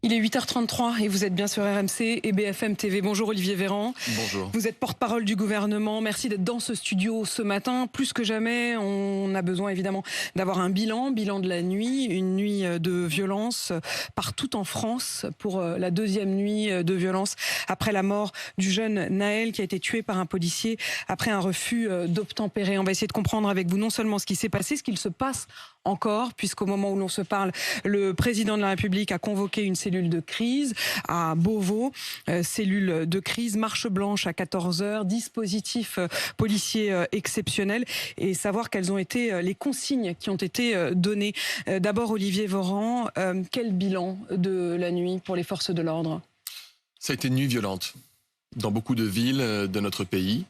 Il est 8h33 et vous êtes bien sur RMC et BFM TV. Bonjour Olivier Véran. Bonjour. Vous êtes porte-parole du gouvernement. Merci d'être dans ce studio ce matin. Plus que jamais, on a besoin évidemment d'avoir un bilan de la nuit. Une nuit de violence partout en France pour la deuxième nuit de violence après la mort du jeune Naël qui a été tué par un policier après un refus d'obtempérer. On va essayer de comprendre avec vous non seulement ce qui s'est passé, ce qu'il se passe encore, puisqu'au moment où l'on se parle, le président de la République a convoqué une cellule de crise à Beauvau, cellule de crise, marche blanche à 14h, dispositif policier exceptionnel, et savoir quelles ont été les consignes qui ont été données. D'abord, Olivier Véran, quel bilan de la nuit pour les forces de l'ordre ? Ça a été une nuit violente dans beaucoup de villes de notre pays,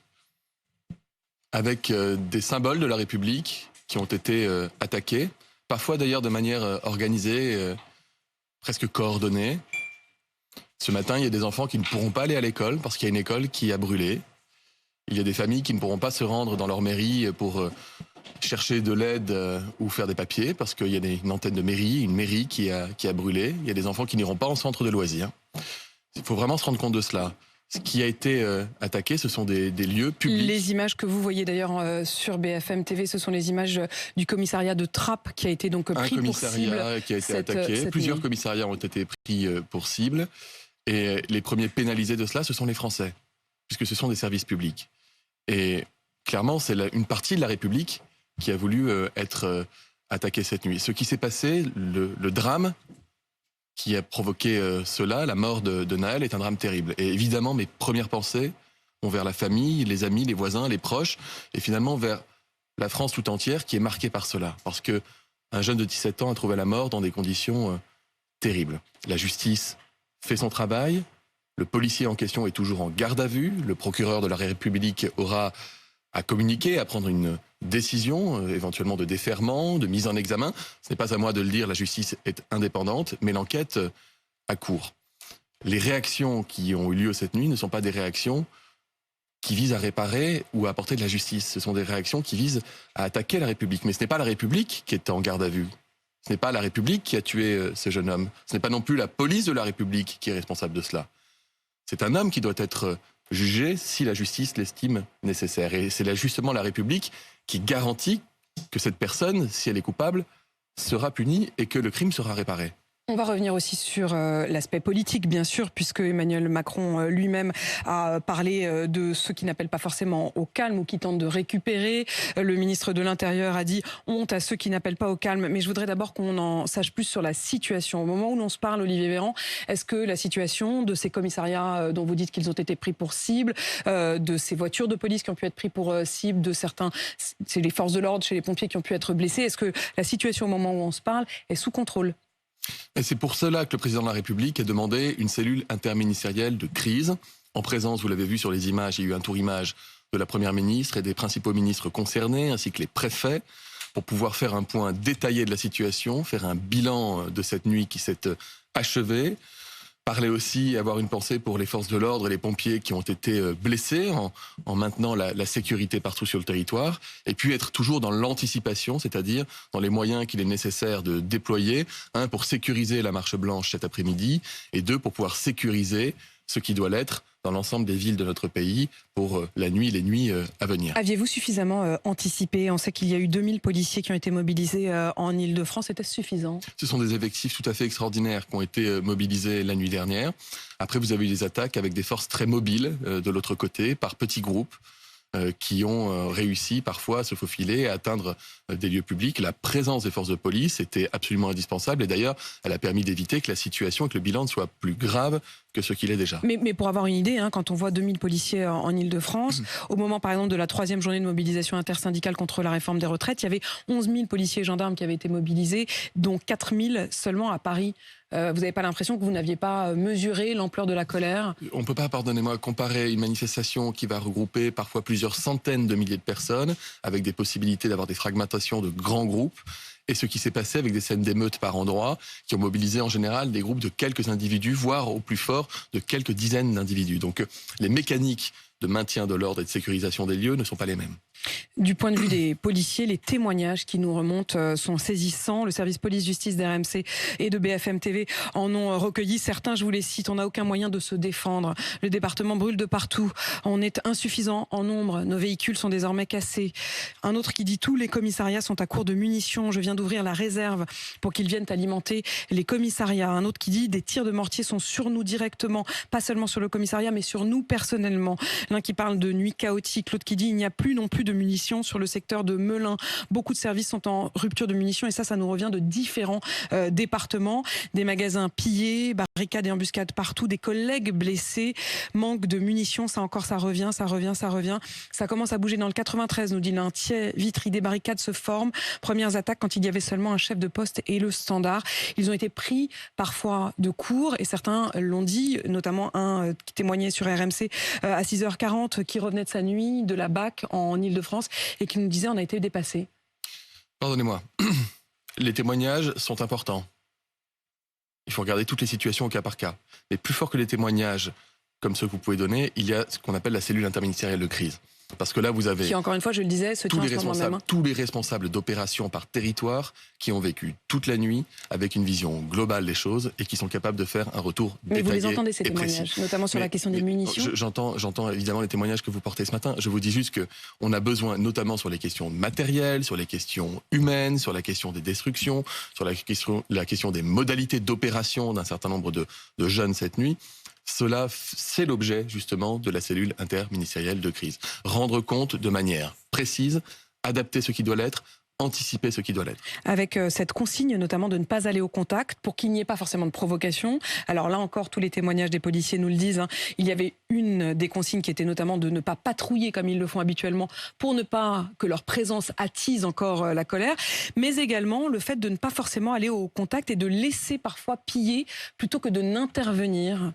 avec des symboles de la République qui ont été attaqués, parfois d'ailleurs de manière organisée, presque coordonnée. Ce matin, il y a des enfants qui ne pourront pas aller à l'école parce qu'il y a une école qui a brûlé. Il y a des familles qui ne pourront pas se rendre dans leur mairie pour chercher de l'aide ou faire des papiers parce qu'il y a une antenne de mairie, une mairie qui a brûlé. Il y a des enfants qui n'iront pas en centre de loisirs. Il faut vraiment se rendre compte de cela. Ce qui a été attaqué, ce sont des lieux publics. Les images que vous voyez d'ailleurs sur BFM TV, ce sont les images du commissariat de Trappes qui a été donc pris pour cible. Un commissariat qui a été attaqué. Plusieurs commissariats ont été pris pour cible. Et les premiers pénalisés de cela, ce sont les Français, puisque ce sont des services publics. Et clairement, c'est une partie de la République qui a voulu être attaquée cette nuit. Ce qui s'est passé, le drame qui a provoqué cela, la mort de Naël, est un drame terrible. Et évidemment, mes premières pensées vont vers la famille, les amis, les voisins, les proches, et finalement vers la France tout entière qui est marquée par cela. Parce que un jeune de 17 ans a trouvé la mort dans des conditions terribles. La justice fait son travail, le policier en question est toujours en garde à vue, le procureur de la République aura à communiquer, à prendre une décision, éventuellement de déferment, de mise en examen. Ce n'est pas à moi de le dire, la justice est indépendante, mais l'enquête a cours. Les réactions qui ont eu lieu cette nuit ne sont pas des réactions qui visent à réparer ou à apporter de la justice. Ce sont des réactions qui visent à attaquer la République. Mais ce n'est pas la République qui est en garde à vue. Ce n'est pas la République qui a tué ce jeune homme. Ce n'est pas non plus la police de la République qui est responsable de cela. C'est un homme qui doit être jugé si la justice l'estime nécessaire. Et c'est là justement la République qui garantit que cette personne, si elle est coupable, sera punie et que le crime sera réparé. On va revenir aussi sur l'aspect politique, bien sûr, puisque Emmanuel Macron lui-même a parlé de ceux qui n'appellent pas forcément au calme ou qui tentent de récupérer. Le ministre de l'Intérieur a dit honte à ceux qui n'appellent pas au calme. Mais je voudrais d'abord qu'on en sache plus sur la situation. Au moment où l'on se parle, Olivier Véran, est-ce que la situation de ces commissariats dont vous dites qu'ils ont été pris pour cible, de ces voitures de police qui ont pu être pris pour cible, de certains, c'est les forces de l'ordre, chez les pompiers qui ont pu être blessés, est-ce que la situation au moment où on se parle est sous contrôle ? Et c'est pour cela que le président de la République a demandé une cellule interministérielle de crise. En présence, vous l'avez vu sur les images, il y a eu un tour-image de la Première ministre et des principaux ministres concernés, ainsi que les préfets, pour pouvoir faire un point détaillé de la situation, faire un bilan de cette nuit qui s'est achevée, parler aussi, avoir une pensée pour les forces de l'ordre et les pompiers qui ont été blessés en maintenant la sécurité partout sur le territoire, et puis être toujours dans l'anticipation, c'est-à-dire dans les moyens qu'il est nécessaire de déployer, un, pour sécuriser la marche blanche cet après-midi, et deux, pour pouvoir sécuriser ce qui doit l'être dans l'ensemble des villes de notre pays pour les nuits à venir. Aviez-vous suffisamment anticipé ? On sait qu'il y a eu 2000 policiers qui ont été mobilisés en Ile-de-France. Était-ce suffisant ? Ce sont des effectifs tout à fait extraordinaires qui ont été mobilisés la nuit dernière. Après, vous avez eu des attaques avec des forces très mobiles de l'autre côté, par petits groupes, qui ont réussi parfois à se faufiler et à atteindre des lieux publics. La présence des forces de police était absolument indispensable et d'ailleurs, elle a permis d'éviter que la situation et que le bilan ne soit plus grave que ce qu'il est déjà. Mais pour avoir une idée, quand on voit 2000 policiers en Ile-de-France, au moment par exemple de la 3e journée de mobilisation intersyndicale contre la réforme des retraites, il y avait 11 000 policiers et gendarmes qui avaient été mobilisés, dont 4 000 seulement à Paris. Vous n'avez pas l'impression que vous n'aviez pas mesuré l'ampleur de la colère ? On ne peut pas, pardonnez-moi, comparer une manifestation qui va regrouper parfois plusieurs centaines de milliers de personnes, avec des possibilités d'avoir des fragmentations de grands groupes, et ce qui s'est passé avec des scènes d'émeutes par endroits, qui ont mobilisé en général des groupes de quelques individus, voire au plus fort de quelques dizaines d'individus. Donc les mécaniques de maintien de l'ordre et de sécurisation des lieux ne sont pas les mêmes. Du point de vue des policiers, les témoignages qui nous remontent sont saisissants. Le service police-justice d'RMC et de BFM TV en ont recueilli. Certains, je vous les cite, on n'a aucun moyen de se défendre. Le département brûle de partout. On est insuffisant en nombre. Nos véhicules sont désormais cassés. Un autre qui dit tous les commissariats sont à court de munitions. Je viens d'ouvrir la réserve pour qu'ils viennent alimenter les commissariats. Un autre qui dit des tirs de mortier sont sur nous directement, pas seulement sur le commissariat, mais sur nous personnellement. L'un qui parle de nuit chaotique, l'autre qui dit il n'y a plus non plus de munitions sur le secteur de Melun. Beaucoup de services sont en rupture de munitions et ça nous revient de différents départements. Des magasins pillés, barricades et embuscades partout, des collègues blessés, manque de munitions, ça revient. Ça commence à bouger dans le 93, nous dit l'un. Vitry, des barricades se forment. Premières attaques quand il y avait seulement un chef de poste et le standard. Ils ont été pris parfois de court et certains l'ont dit, notamment un qui témoignait sur RMC à 6h40 qui revenait de sa nuit de la BAC en Ile-de-France et qui nous disait on a été dépassé. Pardonnez-moi, les témoignages sont importants. Il faut regarder toutes les situations au cas par cas. Mais plus fort que les témoignages comme ceux que vous pouvez donner, il y a ce qu'on appelle la cellule interministérielle de crise. Parce que là, vous avez... Qui, encore une fois, je le disais, se tient en ce moment même. Tous les responsables d'opérations par territoire qui ont vécu toute la nuit avec une vision globale des choses et qui sont capables de faire un retour détaillé. Mais vous les entendez, ces témoignages, notamment sur la question des munitions. J'entends évidemment les témoignages que vous portez ce matin. Je vous dis juste qu'on a besoin, notamment sur les questions matérielles, sur les questions humaines, sur la question des destructions, sur la question des modalités d'opération d'un certain nombre de jeunes cette nuit. Cela, c'est l'objet justement de la cellule interministérielle de crise. Rendre compte de manière précise, adapter ce qui doit l'être, anticiper ce qui doit l'être. Avec cette consigne notamment de ne pas aller au contact pour qu'il n'y ait pas forcément de provocation. Alors là encore, tous les témoignages des policiers nous le disent. Il y avait une des consignes qui était notamment de ne pas patrouiller comme ils le font habituellement pour ne pas que leur présence attise encore la colère. Mais également le fait de ne pas forcément aller au contact et de laisser parfois piller plutôt que de n'intervenir.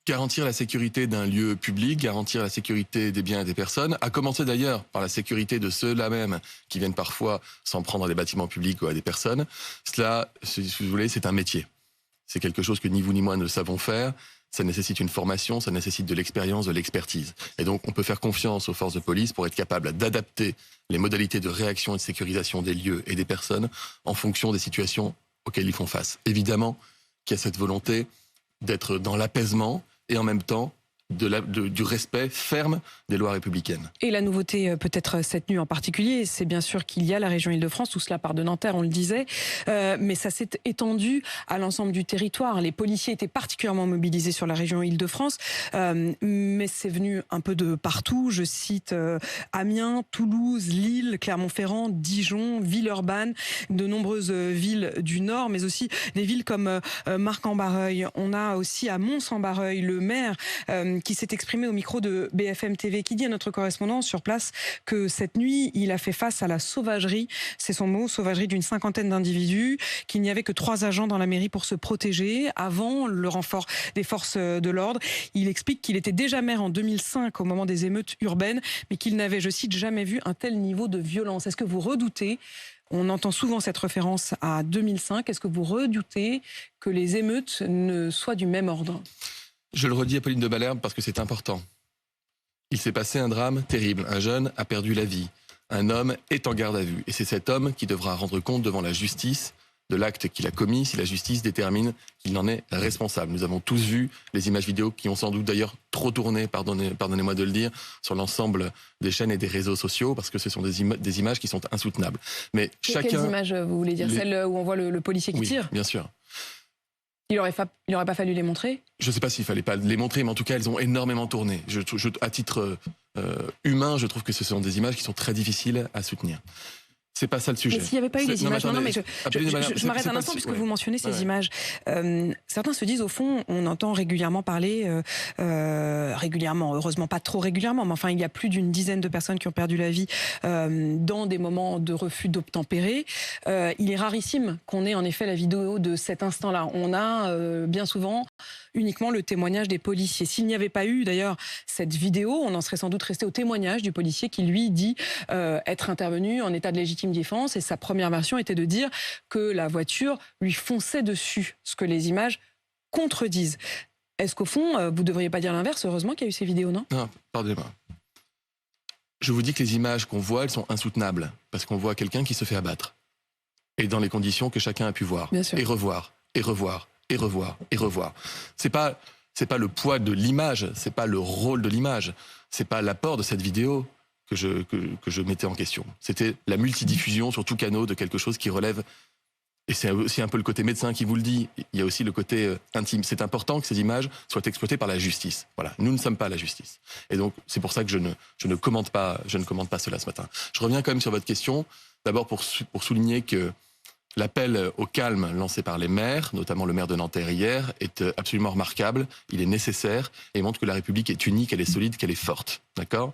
Garantir la sécurité d'un lieu public, garantir la sécurité des biens et des personnes, à commencer d'ailleurs par la sécurité de ceux-là même qui viennent parfois s'en prendre à des bâtiments publics ou à des personnes. Cela, si vous voulez, c'est un métier. C'est quelque chose que ni vous ni moi ne savons faire. Ça nécessite une formation, ça nécessite de l'expérience, de l'expertise. Et donc, on peut faire confiance aux forces de police pour être capable d'adapter les modalités de réaction et de sécurisation des lieux et des personnes en fonction des situations auxquelles ils font face. Évidemment qu'il y a cette volonté d'être dans l'apaisement et en même temps du respect ferme des lois républicaines. Et la nouveauté, peut-être cette nuit en particulier, c'est bien sûr qu'il y a la région Île-de-France, tout cela part de Nanterre, on le disait, mais ça s'est étendu à l'ensemble du territoire. Les policiers étaient particulièrement mobilisés sur la région Île-de-France, mais c'est venu un peu de partout. Je cite Amiens, Toulouse, Lille, Clermont-Ferrand, Dijon, Villeurbanne, de nombreuses villes du Nord, mais aussi des villes comme Marc-en-Barreuil. On a aussi à Mons-en-Barreuil le maire qui s'est exprimé au micro de BFM TV, qui dit à notre correspondant sur place que cette nuit, il a fait face à la sauvagerie, c'est son mot, sauvagerie d'une 50aine d'individus, qu'il n'y avait que 3 agents dans la mairie pour se protéger avant le renfort des forces de l'ordre. Il explique qu'il était déjà maire en 2005 au moment des émeutes urbaines, mais qu'il n'avait, je cite, jamais vu un tel niveau de violence. Est-ce que vous redoutez, on entend souvent cette référence à 2005, est-ce que vous redoutez que les émeutes ne soient du même ordre ? Je le redis à Pauline de Malherbe parce que c'est important. Il s'est passé un drame terrible. Un jeune a perdu la vie. Un homme est en garde à vue. Et c'est cet homme qui devra rendre compte devant la justice de l'acte qu'il a commis si la justice détermine qu'il en est responsable. Nous avons tous vu les images vidéo qui ont sans doute d'ailleurs trop tourné, pardonnez-moi de le dire, sur l'ensemble des chaînes et des réseaux sociaux parce que ce sont des images qui sont insoutenables. Mais chacun... Quelles images vous voulez dire ? Celles où on voit le policier qui tire ? Bien sûr. Il n'aurait pas fallu les montrer ? Je ne sais pas s'il ne fallait pas les montrer, mais en tout cas, elles ont énormément tourné. À titre humain, je trouve que ce sont des images qui sont très difficiles à soutenir. C'est pas ça le sujet. Mais s'il n'y avait pas eu les images, non, mais je m'arrête un instant puisque vous mentionnez ces images. Certains se disent, au fond, on entend régulièrement parler, heureusement pas trop régulièrement, mais enfin il y a plus d'une dizaine de personnes qui ont perdu la vie dans des moments de refus d'obtempérer. Il est rarissime qu'on ait en effet la vidéo de cet instant-là. On a bien souvent uniquement le témoignage des policiers. S'il n'y avait pas eu d'ailleurs cette vidéo, on en serait sans doute resté au témoignage du policier qui lui dit être intervenu en état de légitime défense, et sa première version était de dire que la voiture lui fonçait dessus, ce que les images contredisent. Est-ce qu'au fond, vous ne devriez pas dire l'inverse ? Heureusement qu'il y a eu ces vidéos, non ? Non, pardonnez-moi. Je vous dis que les images qu'on voit, elles sont insoutenables, parce qu'on voit quelqu'un qui se fait abattre. Et dans les conditions que chacun a pu voir. Et revoir, et revoir, et revoir, et revoir. C'est pas le poids de l'image, c'est pas le rôle de l'image, c'est pas l'apport de cette vidéo que je mettais en question. C'était la multidiffusion sur tout canal de quelque chose qui relève. Et c'est aussi un peu le côté médecin qui vous le dit. Il y a aussi le côté intime. C'est important que ces images soient exploitées par la justice. Voilà, nous ne sommes pas la justice. Et donc, c'est pour ça que je ne commente pas cela ce matin. Je reviens quand même sur votre question. D'abord pour souligner que l'appel au calme lancé par les maires, notamment le maire de Nanterre hier, est absolument remarquable. Il est nécessaire et montre que la République est unie, qu'elle est solide, qu'elle est forte. D'accord ?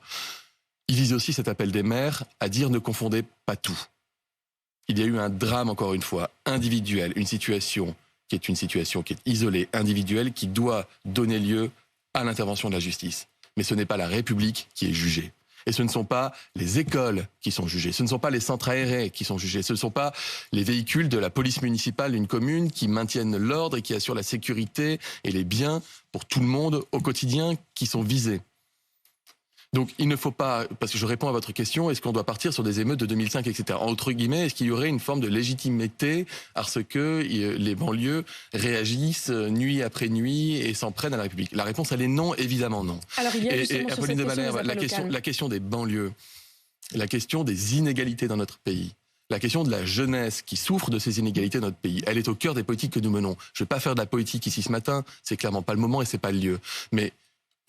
Il vise aussi cet appel des maires à dire ne confondez pas tout. Il y a eu un drame, encore une fois, individuel, une situation qui est isolée, individuelle, qui doit donner lieu à l'intervention de la justice. Mais ce n'est pas la République qui est jugée. Et ce ne sont pas les écoles qui sont jugées, ce ne sont pas les centres aérés qui sont jugés, ce ne sont pas les véhicules de la police municipale d'une commune qui maintiennent l'ordre et qui assurent la sécurité et les biens pour tout le monde au quotidien qui sont visés. Donc il ne faut pas, parce que je réponds à votre question, est-ce qu'on doit partir sur des émeutes de 2005, etc. Entre guillemets, est-ce qu'il y aurait une forme de légitimité à ce que les banlieues réagissent nuit après nuit et s'en prennent à la République? La réponse, elle est non, évidemment non. Alors il y a justement sur Apolline cette de Malherbe, la question des banlieues, la question des inégalités dans notre pays, la question de la jeunesse qui souffre de ces inégalités dans notre pays, elle est au cœur des politiques que nous menons. Je ne vais pas faire de la politique ici ce matin, c'est clairement pas le moment et c'est pas le lieu. Mais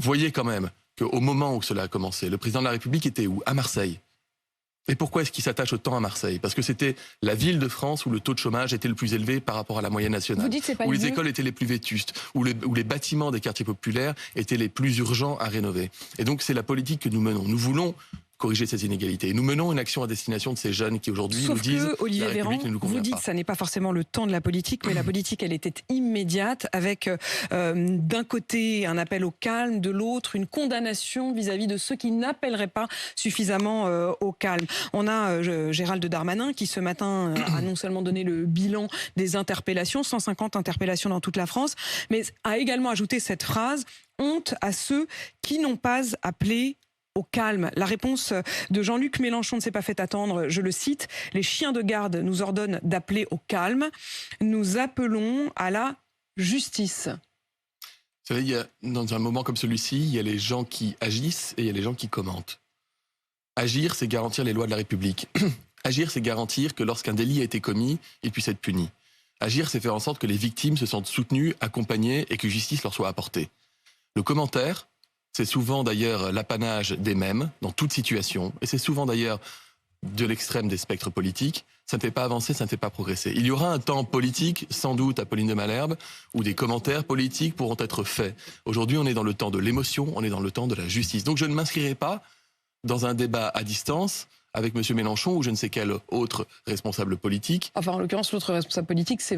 voyez quand même qu'au moment où cela a commencé, le président de la République était où? À Marseille. Et pourquoi est-ce qu'il s'attache autant à Marseille? Parce que c'était la ville de France où le taux de chômage était le plus élevé par rapport à la moyenne nationale, où les écoles étaient les plus vétustes, où les bâtiments des quartiers populaires étaient les plus urgents à rénover. Et donc c'est la politique que nous menons. Nous voulons corriger ces inégalités. Et nous menons une action à destination de ces jeunes qui aujourd'hui nous disent que, Olivier la République Véran, ne nous convient vous dites pas. que ça n'est pas forcément le temps de la politique, mais la politique, elle était immédiate, avec d'un côté un appel au calme, de l'autre une condamnation vis-à-vis de ceux qui n'appelleraient pas suffisamment au calme. On a Gérald Darmanin qui ce matin a non seulement donné le bilan des interpellations, 150 interpellations dans toute la France, mais a également ajouté cette phrase: honte à ceux qui n'ont pas appelé au calme. La réponse de Jean-Luc Mélenchon ne s'est pas fait attendre. Je le cite: les chiens de garde nous ordonnent d'appeler au calme. Nous appelons à la justice. Vous savez, dans un moment comme celui-ci, il y a les gens qui agissent et il y a les gens qui commentent. Agir, c'est garantir les lois de la République. Agir, c'est garantir que lorsqu'un délit a été commis, il puisse être puni. Agir, c'est faire en sorte que les victimes se sentent soutenues, accompagnées et que justice leur soit apportée. Le commentaire, c'est souvent d'ailleurs l'apanage des mêmes, dans toute situation, et c'est souvent d'ailleurs de l'extrême des spectres politiques. Ça ne fait pas avancer, ça ne fait pas progresser. Il y aura un temps politique, sans doute, Apolline de Malherbe, où des commentaires politiques pourront être faits. Aujourd'hui, on est dans le temps de l'émotion, on est dans le temps de la justice. Donc je ne m'inscrirai pas dans un débat à distance avec M. Mélenchon ou je ne sais quel autre responsable politique. Enfin, en l'occurrence, l'autre responsable politique, c'est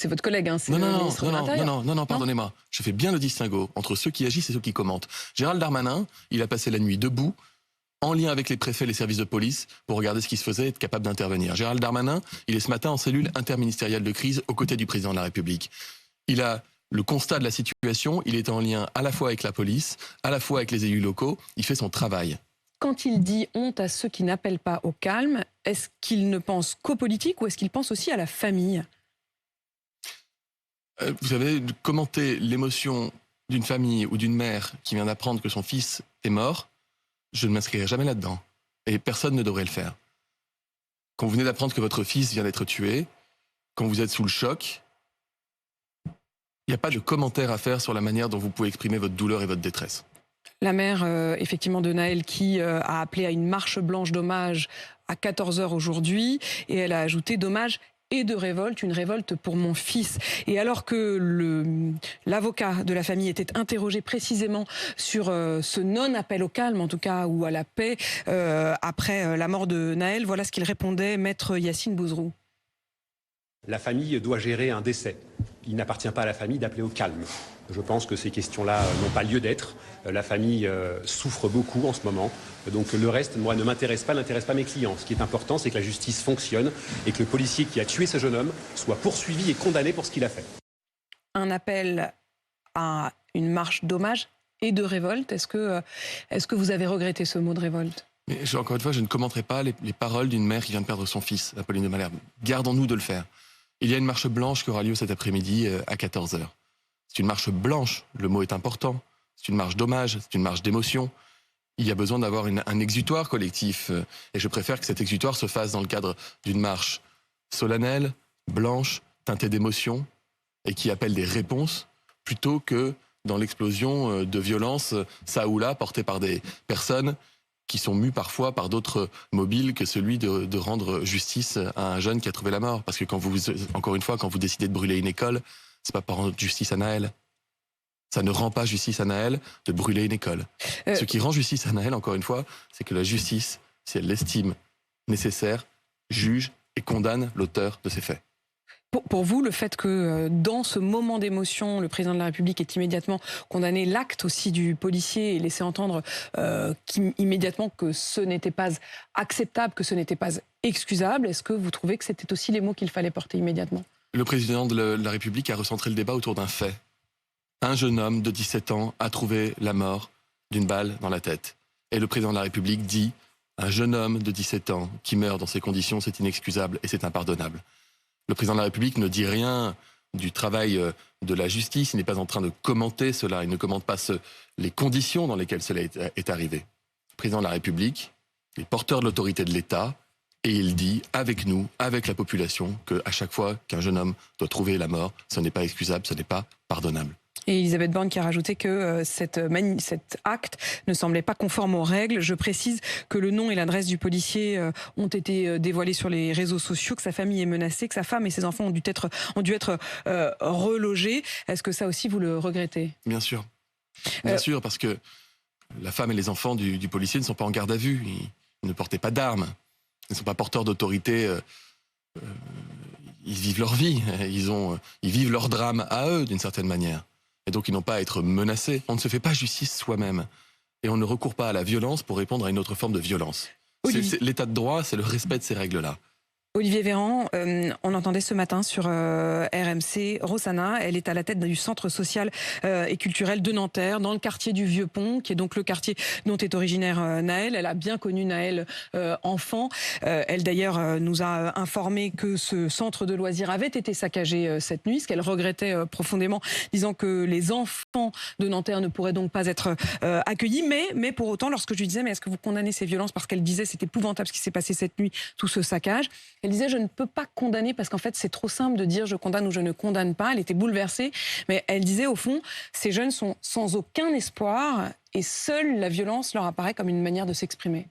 votre collègue. Hein, non, pardonnez-moi. Je fais bien le distinguo entre ceux qui agissent et ceux qui commentent. Gérald Darmanin, il a passé la nuit debout, en lien avec les préfets et les services de police, pour regarder ce qui se faisait et être capable d'intervenir. Gérald Darmanin, il est ce matin en cellule interministérielle de crise aux côtés du président de la République. Il a le constat de la situation, il est en lien à la fois avec la police, à la fois avec les élus locaux, il fait son travail. Quand il dit honte à ceux qui n'appellent pas au calme, est-ce qu'il ne pense qu'aux politiques ou est-ce qu'il pense aussi à la famille? Vous savez, commenter l'émotion d'une famille ou d'une mère qui vient d'apprendre que son fils est mort, je ne m'inscrirai jamais là-dedans. Et personne ne devrait le faire. Quand vous venez d'apprendre que votre fils vient d'être tué, quand vous êtes sous le choc, il n'y a pas de commentaire à faire sur la manière dont vous pouvez exprimer votre douleur et votre détresse. La mère, effectivement, de Naël, qui a appelé à une marche blanche d'hommage à 14h aujourd'hui, et elle a ajouté d'hommage et de révolte, une révolte pour mon fils. Et alors que l'avocat de la famille était interrogé précisément sur ce non-appel au calme, en tout cas, ou à la paix, après la mort de Naël, voilà ce qu'il répondait, maître Yacine Bouzrou. La famille doit gérer un décès. Il n'appartient pas à la famille d'appeler au calme. Je pense que ces questions-là n'ont pas lieu d'être. La famille souffre beaucoup en ce moment. Donc le reste, moi, ne m'intéresse pas, n'intéresse pas mes clients. Ce qui est important, c'est que la justice fonctionne et que le policier qui a tué ce jeune homme soit poursuivi et condamné pour ce qu'il a fait. Un appel à une marche d'hommage et de révolte. Est-ce que vous avez regretté ce mot de révolte ? Mais encore une fois, je ne commenterai pas les paroles d'une mère qui vient de perdre son fils, Apolline de Malherbe. Gardons-nous de le faire. Il y a une marche blanche qui aura lieu cet après-midi à 14h. C'est une marche blanche, le mot est important. C'est une marche d'hommage, c'est une marche d'émotion. Il y a besoin d'avoir un exutoire collectif. Et je préfère que cet exutoire se fasse dans le cadre d'une marche solennelle, blanche, teintée d'émotion, et qui appelle des réponses, plutôt que dans l'explosion de violence, ça ou là, portée par des personnes qui sont mues parfois par d'autres mobiles que celui de rendre justice à un jeune qui a trouvé la mort. Parce que encore une fois, quand vous décidez de brûler une école, c'est pas pour rendre justice à Naël. Ça ne rend pas justice à Naël de brûler une école. Ce qui rend justice à Naël, encore une fois, c'est que la justice, si elle l'estime nécessaire, juge et condamne l'auteur de ces faits. Pour vous, le fait que dans ce moment d'émotion, le président de la République ait immédiatement condamné l'acte aussi du policier et laissé entendre immédiatement que ce n'était pas acceptable, que ce n'était pas excusable, est-ce que vous trouvez que c'était aussi les mots qu'il fallait porter immédiatement ? Le président de la République a recentré le débat autour d'un fait. Un jeune homme de 17 ans a trouvé la mort d'une balle dans la tête. Et le président de la République dit « Un jeune homme de 17 ans qui meurt dans ces conditions, c'est inexcusable et c'est impardonnable ». Le président de la République ne dit rien du travail de la justice, il n'est pas en train de commenter cela, il ne commente pas les conditions dans lesquelles cela est arrivé. Le président de la République est porteur de l'autorité de l'État et il dit avec nous, avec la population, qu'à chaque fois qu'un jeune homme doit trouver la mort, ce n'est pas excusable, ce n'est pas pardonnable. Et Elisabeth Borne qui a rajouté que cet acte ne semblait pas conforme aux règles. Je précise que le nom et l'adresse du policier ont été dévoilés sur les réseaux sociaux, que sa famille est menacée, que sa femme et ses enfants ont dû être relogés. Est-ce que ça aussi vous le regrettez ? Bien sûr. Bien sûr, parce que la femme et les enfants du policier ne sont pas en garde à vue. Ils ne portaient pas d'armes. Ils ne sont pas porteurs d'autorité. Ils vivent leur vie. Ils vivent leur drame à eux, d'une certaine manière. Et donc ils n'ont pas à être menacés. On ne se fait pas justice soi-même. Et on ne recourt pas à la violence pour répondre à une autre forme de violence. L'état de droit, c'est le respect de ces règles-là. Olivier Véran, on entendait ce matin sur RMC Rossana, elle est à la tête du centre social et culturel de Nanterre, dans le quartier du Vieux-Pont, qui est donc le quartier dont est originaire Naël. Elle a bien connu Naël enfant. Elle d'ailleurs nous a informé que ce centre de loisirs avait été saccagé cette nuit, ce qu'elle regrettait profondément, disant que les enfants de Nanterre ne pourraient donc pas être accueillis. Mais pour autant, lorsque je lui disais, mais est-ce que vous condamnez ces violences, parce qu'elle disait c'est épouvantable ce qui s'est passé cette nuit, tout ce saccage, elle disait, je ne peux pas condamner parce qu'en fait, c'est trop simple de dire je condamne ou je ne condamne pas. Elle était bouleversée. Mais elle disait, au fond, ces jeunes sont sans aucun espoir et seule la violence leur apparaît comme une manière de s'exprimer.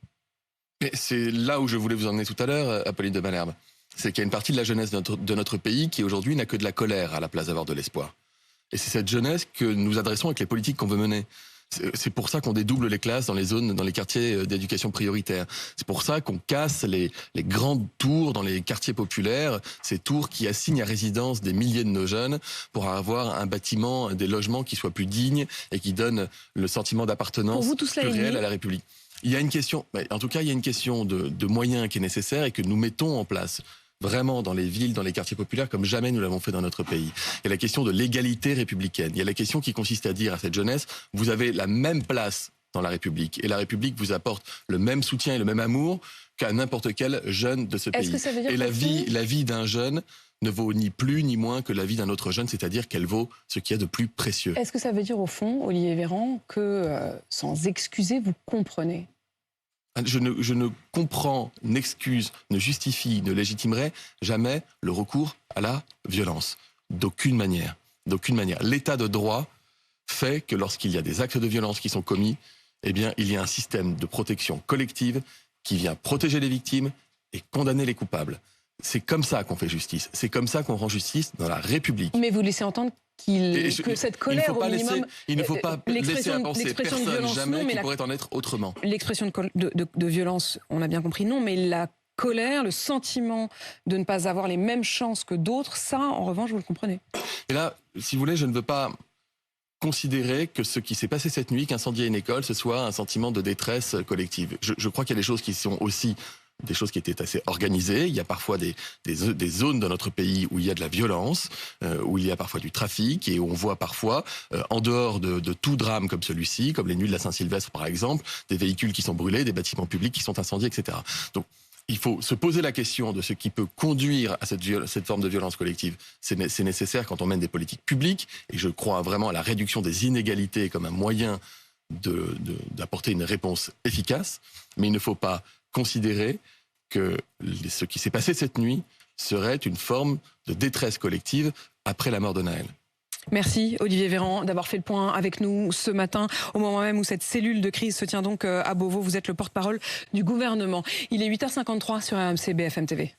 Et c'est là où je voulais vous emmener tout à l'heure, Apolline de Malherbe. C'est qu'il y a une partie de la jeunesse de notre pays qui, aujourd'hui, n'a que de la colère à la place d'avoir de l'espoir. Et c'est cette jeunesse que nous adressons avec les politiques qu'on veut mener. C'est pour ça qu'on dédouble les classes dans les quartiers d'éducation prioritaire. C'est pour ça qu'on casse les grandes tours dans les quartiers populaires, ces tours qui assignent à résidence des milliers de nos jeunes pour avoir un bâtiment, des logements qui soient plus dignes et qui donnent le sentiment d'appartenance plus réel à la République. Il y a une question, en tout cas, il y a une question de moyens qui est nécessaire et que nous mettons en place. Vraiment dans les villes, dans les quartiers populaires, comme jamais nous l'avons fait dans notre pays. Il y a la question de l'égalité républicaine. Il y a la question qui consiste à dire à cette jeunesse, vous avez la même place dans la République. Et la République vous apporte le même soutien et le même amour qu'à n'importe quel jeune de ce pays. Et la vie d'un jeune ne vaut ni plus ni moins que la vie d'un autre jeune, c'est-à-dire qu'elle vaut ce qu'il y a de plus précieux. Est-ce que ça veut dire au fond, Olivier Véran, que sans excuser, vous comprenez ? Je ne comprends, n'excuse, ne justifie, ne légitimerai jamais le recours à la violence. D'aucune manière. D'aucune manière. L'état de droit fait que lorsqu'il y a des actes de violence qui sont commis, eh bien, il y a un système de protection collective qui vient protéger les victimes et condamner les coupables. C'est comme ça qu'on fait justice. C'est comme ça qu'on rend justice dans la République. Mais vous laissez entendre que cette colère, au minimum... Il ne faut pas laisser à penser personne jamais qui pourrait en être autrement. L'expression de violence, on a bien compris, non, mais la colère, le sentiment de ne pas avoir les mêmes chances que d'autres, ça, en revanche, vous le comprenez. Et là, si vous voulez, je ne veux pas considérer que ce qui s'est passé cette nuit, qu'incendier une école, ce soit un sentiment de détresse collective. Je crois qu'il y a des choses qui sont aussi des choses qui étaient assez organisées. Il y a parfois des zones dans notre pays où il y a de la violence, où il y a parfois du trafic et où on voit parfois, en dehors de tout drame comme celui-ci, comme les nuits de la Saint-Sylvestre par exemple, des véhicules qui sont brûlés, des bâtiments publics qui sont incendiés, etc. Donc il faut se poser la question de ce qui peut conduire à cette forme de violence collective. C'est nécessaire quand on mène des politiques publiques, et je crois vraiment à la réduction des inégalités comme un moyen d'apporter une réponse efficace, mais il ne faut pas considérer que ce qui s'est passé cette nuit serait une forme de détresse collective après la mort de Nahel. Merci Olivier Véran d'avoir fait le point avec nous ce matin, au moment même où cette cellule de crise se tient donc à Beauvau. Vous êtes le porte-parole du gouvernement. Il est 8h53 sur RMC BFM TV.